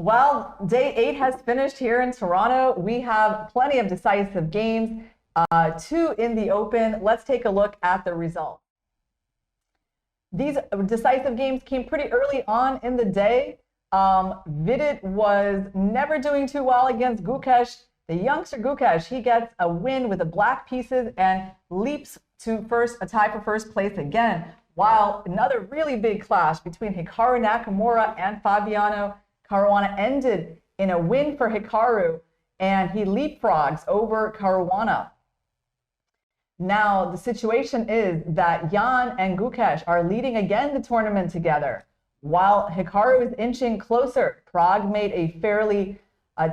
Well, day 8 has finished here in Toronto. We have plenty of decisive games, 2 in the open. Let's take a look at the results. These decisive games came pretty early on in the day. Vidit was never doing too well against Gukesh. The youngster Gukesh, he gets a win with the black pieces and leaps to a tie for first place again. While another really big clash between Hikaru Nakamura and Fabiano Caruana ended in a win for Hikaru, and he leapfrogs over Caruana. Now, the situation is that Jan and Gukesh are leading again the tournament together. While Hikaru is inching closer, Prague made a fairly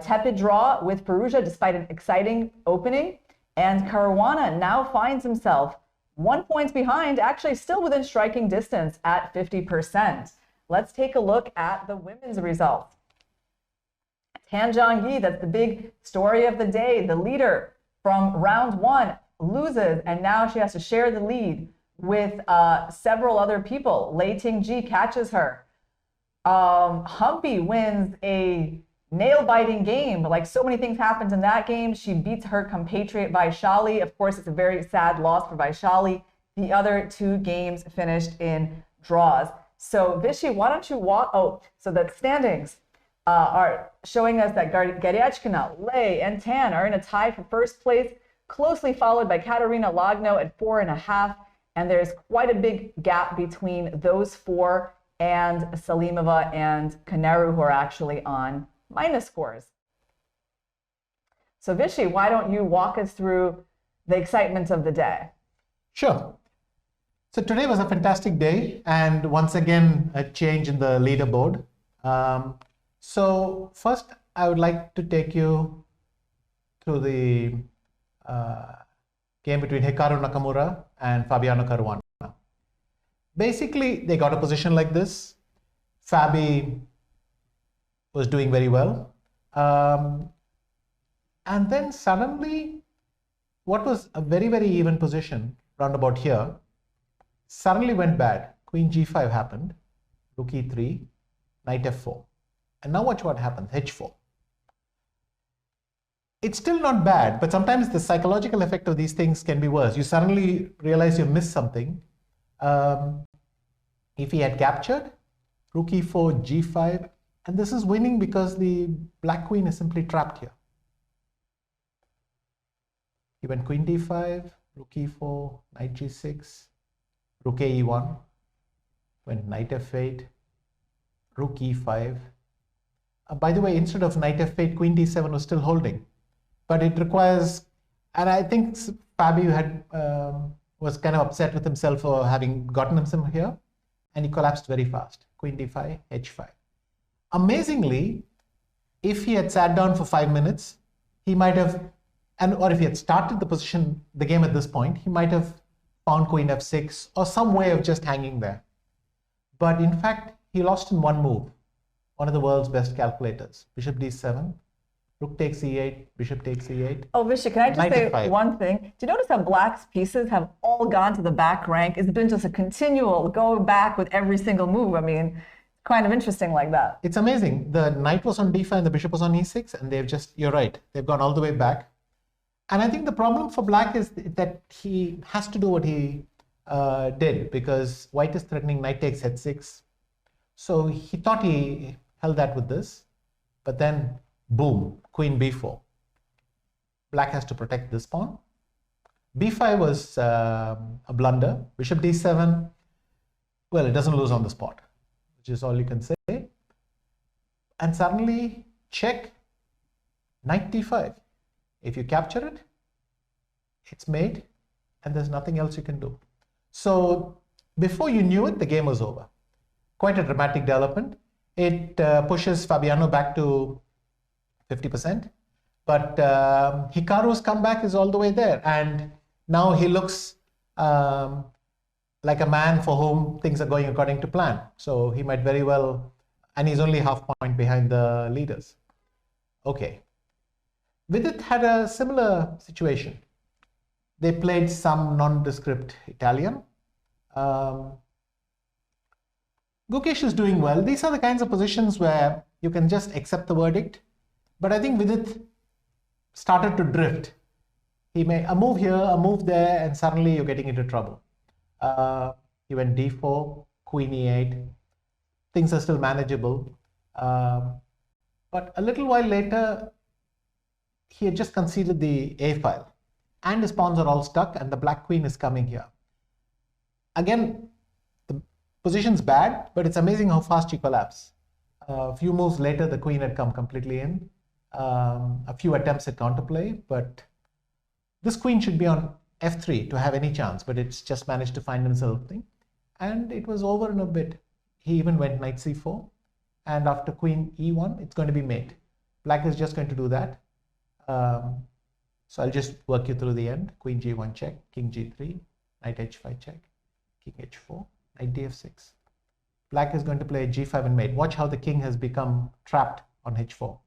tepid draw with Perugia despite an exciting opening, and Caruana now finds himself 1 point behind, actually still within striking distance at 50%. Let's take a look at the women's results. Tan Zhongyi, that's the big story of the day, the leader from round 1, loses, and now she has to share the lead with several other people. Lei Tingjie catches her. Humpy wins a nail-biting game. Like so many things happened in that game. She beats her compatriot Vaishali. Of course, it's a very sad loss for Vaishali. The other 2 games finished in draws. So Vishy, why don't you walk? Oh, so the standings are showing us that Garyachkina, Lei, and Tan are in a tie for first place, closely followed by Katerina Lagno at 4.5. And there's quite a big gap between those 4 and Salimova and Kaneru, who are actually on minus scores. So Vishy, why don't you walk us through the excitement of the day? Sure. So today was a fantastic day, and once again, a change in the leaderboard. So first, I would like to take you through the game between Hikaru Nakamura and Fabiano Caruana. Basically, they got a position like this. Fabi was doing very well. And then suddenly, what was a very, very even position round about here, suddenly went bad. Queen G5 happened, Rook E3, Knight F4. And now watch what happens, H4. It's still not bad, but sometimes the psychological effect of these things can be worse. You suddenly realize you missed something. If he had captured, Rook E4, G5, and this is winning because the black queen is simply trapped here. He went Queen D5, Rook E4, Knight G6, Rook A E1, went Knight F8, Rook E5. By the way, instead of Knight F8, Queen D7 was still holding. But it requires, and I think Fabi was kind of upset with himself for having gotten himself here, and he collapsed very fast. Queen D5, H5. Amazingly, if he had sat down for 5 minutes, he might have, or if he had started the game at this point, he might have found Queen F6 or some way of just hanging there. But in fact, he lost in one move. One of the world's best calculators. Bishop D7, Rook takes E8, Bishop takes E8. Oh, Vishy, can I just say one thing? Do you notice how Black's pieces have all gone to the back rank? It's been just a continual go back with every single move. I mean, kind of interesting like that. It's amazing. The knight was on D5 and the bishop was on E6, and they've just, you're right, they've gone all the way back. And I think the problem for Black is that he has to do what he did, because White is threatening knight takes H6. So he thought he held that with this, but then boom, Queen B4. Black has to protect this pawn. B5 was a blunder. Bishop D7, well, it doesn't lose on the spot, which is all you can say. And suddenly, check, Knight D5. If you capture it, it's made, and there's nothing else you can do. So before you knew it, the game was over. Quite a dramatic development. It pushes Fabiano back to 50%, but Hikaru's comeback is all the way there, and now he looks like a man for whom things are going according to plan. So he might very well, and he's only half point behind the leaders. Okay. Vidit had a similar situation. They played some nondescript Italian. Gukesh is doing well. These are the kinds of positions where you can just accept the verdict. But I think Vidit started to drift. He made a move here, a move there, and suddenly you're getting into trouble. He went d4, queen e8. Things are still manageable. But a little while later, he had just conceded the A file. And his pawns are all stuck, and the black queen is coming here. Again, the position's bad, but it's amazing how fast he collapsed. A few moves later, the queen had come completely in. A few attempts at counterplay, but this queen should be on f3 to have any chance, but it's just managed to find himself thing. And it was over in a bit. He even went knight c4, and after queen e1, it's going to be mate. Black is just going to do that. So I'll just work you through the end. Queen g1 check, king g3, knight h5 check, king h4, knight df6. Black is going to play g5 and mate. Watch how the king has become trapped on h4.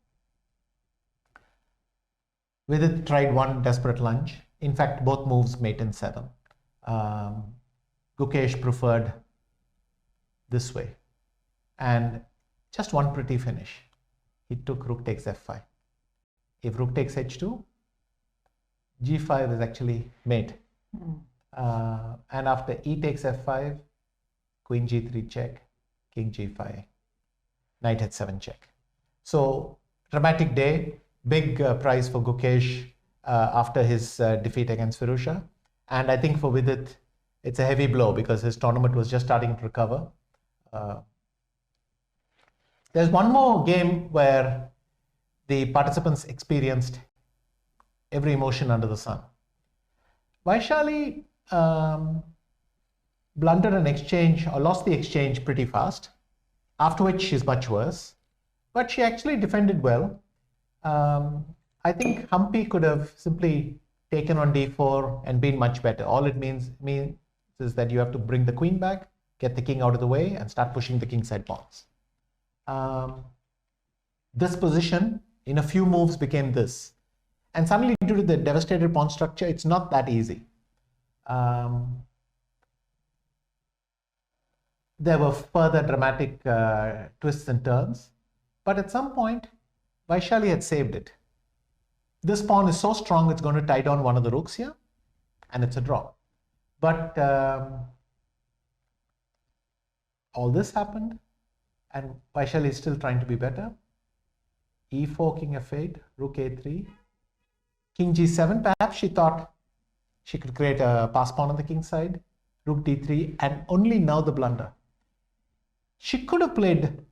Vidit tried one desperate lunge. In fact, both moves mate in 7. Gukesh preferred this way. And just one pretty finish. He took rook takes f5. If rook takes h2, g5 is actually mate. And after e takes f5, queen g3 check, king g5, knight h7 check. So dramatic day, big prize for Gukesh after his defeat against Firuzha. And I think for Vidit, it's a heavy blow because his tournament was just starting to recover. There's one more game where the participants experienced every emotion under the sun. Vaishali blundered an exchange or lost the exchange pretty fast, after which she's much worse, but she actually defended well. I think Humpy could have simply taken on d4 and been much better. All it means is that you have to bring the queen back, get the king out of the way, and start pushing the kingside pawns. This position in a few moves became this. And suddenly, due to the devastated pawn structure, it's not that easy. There were further dramatic twists and turns, but at some point, Vaishali had saved it. This pawn is so strong, it's going to tie down one of the rooks here, and it's a draw. But all this happened, and Vaishali is still trying to be better. e4, king f8, rook a3, king g7. Perhaps she thought she could create a pass pawn on the king side, rook d3, and only now the blunder. She could have played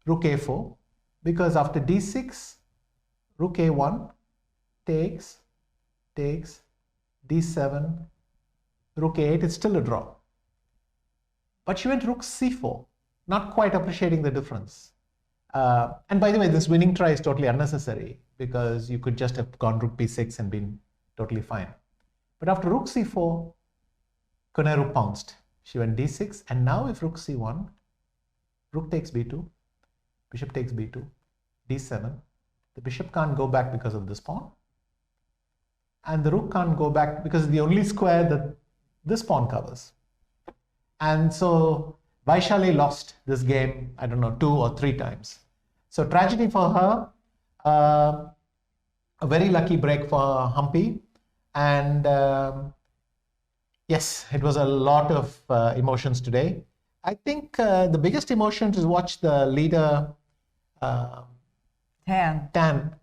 rook a4, because after d6, rook a1, takes, d7, rook a8, it's still a draw. But she went rook c4, not quite appreciating the difference. And by the way, this winning try is totally unnecessary because you could just have gone rook b6 and been totally fine. But after rook c4, Koneru pounced. She went d6, and now if rook c1, rook takes b2, bishop takes b2, d7, the bishop can't go back because of this pawn. And the rook can't go back because it's the only square that this pawn covers. And so Vaishali lost this game, I don't know, 2 or 3 times. So tragedy for her, a very lucky break for Humpy. And yes, it was a lot of emotions today. I think the biggest emotion to watch the leader, Tan,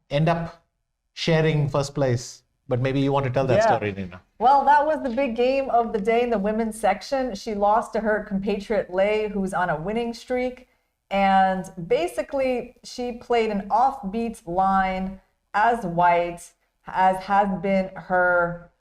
end up sharing first place. But maybe you want to tell that story, Irina. Well, that was the big game of the day in the women's section. She lost to her compatriot Lei, who's on a winning streak. And basically, she played an offbeat line as white, as has been her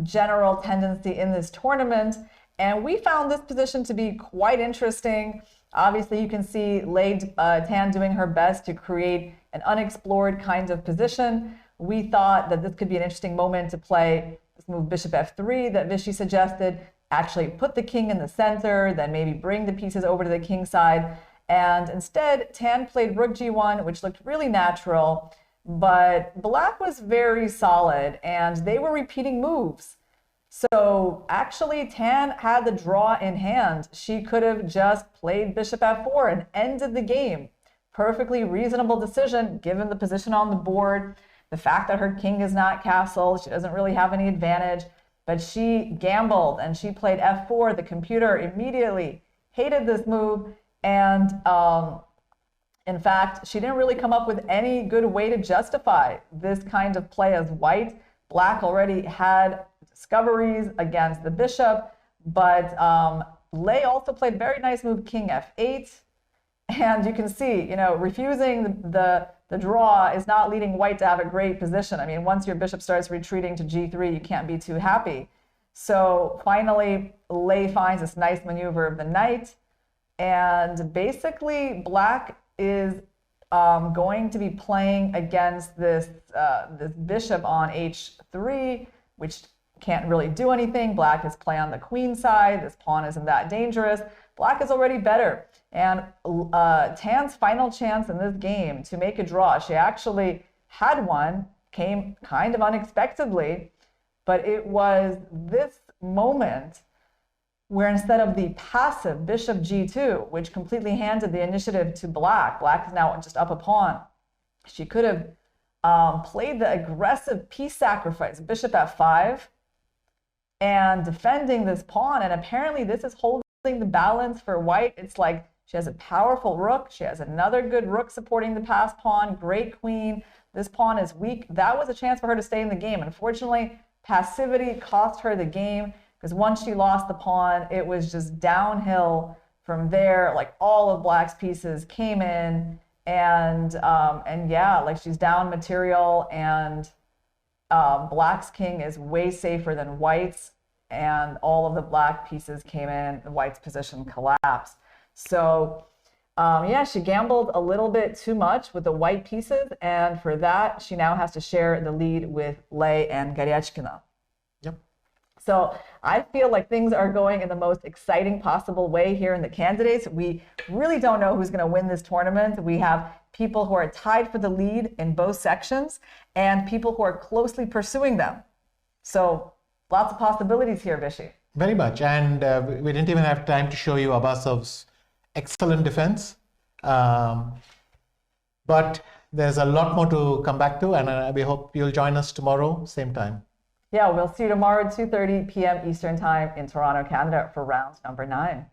general tendency in this tournament. And we found this position to be quite interesting. Obviously, you can see Lei Tan doing her best to create an unexplored kind of position. We thought that this could be an interesting moment to play this move bishop f3 that Vishy suggested, actually put the king in the center, then maybe bring the pieces over to the king side. And instead, Tan played rook g1, which looked really natural, but black was very solid, and they were repeating moves. So actually, Tan had the draw in hand. She could have just played bishop f4 and ended the game. Perfectly reasonable decision given the position on the board, the fact that her king is not castled. She doesn't really have any advantage, but she gambled and she played f4. The computer immediately hated this move, and in fact, she didn't really come up with any good way to justify this kind of play as white. Black already had discoveries against the bishop, but Lei also played a very nice move, king f8. And you can see, refusing the draw is not leading white to have a great position. I mean, once your bishop starts retreating to g3, you can't be too happy. So finally, Lei finds this nice maneuver of the knight. And basically, black is going to be playing against this bishop on h3, which can't really do anything. Black is playing on the queen side. This pawn isn't that dangerous. Black is already better. And Tan's final chance in this game to make a draw, she actually had one, came kind of unexpectedly, but it was this moment where instead of the passive bishop g2, which completely handed the initiative to black, black is now just up a pawn, she could have played the aggressive piece sacrifice, bishop f5, and defending this pawn. And apparently this is holding the balance for white. It's like she has a powerful rook. She has another good rook supporting the passed pawn. Great queen. This pawn is weak. That was a chance for her to stay in the game. Unfortunately, passivity cost her the game, because once she lost the pawn, it was just downhill from there. Like all of black's pieces came in, and yeah, like she's down material, and black's king is way safer than white's, and all of the black pieces came in, and white's position collapsed. So yeah, she gambled a little bit too much with the white pieces, and for that, she now has to share the lead with Lei and Garyachkina. Yep. So I feel like things are going in the most exciting possible way here in the candidates. We really don't know who's going to win this tournament. We have people who are tied for the lead in both sections and people who are closely pursuing them. So lots of possibilities here, Vishy. Very much. And we didn't even have time to show you Abbasov's excellent defense. But there's a lot more to come back to, and we hope you'll join us tomorrow, same time. Yeah, we'll see you tomorrow at 2:30 p.m. Eastern Time in Toronto, Canada for round number 9.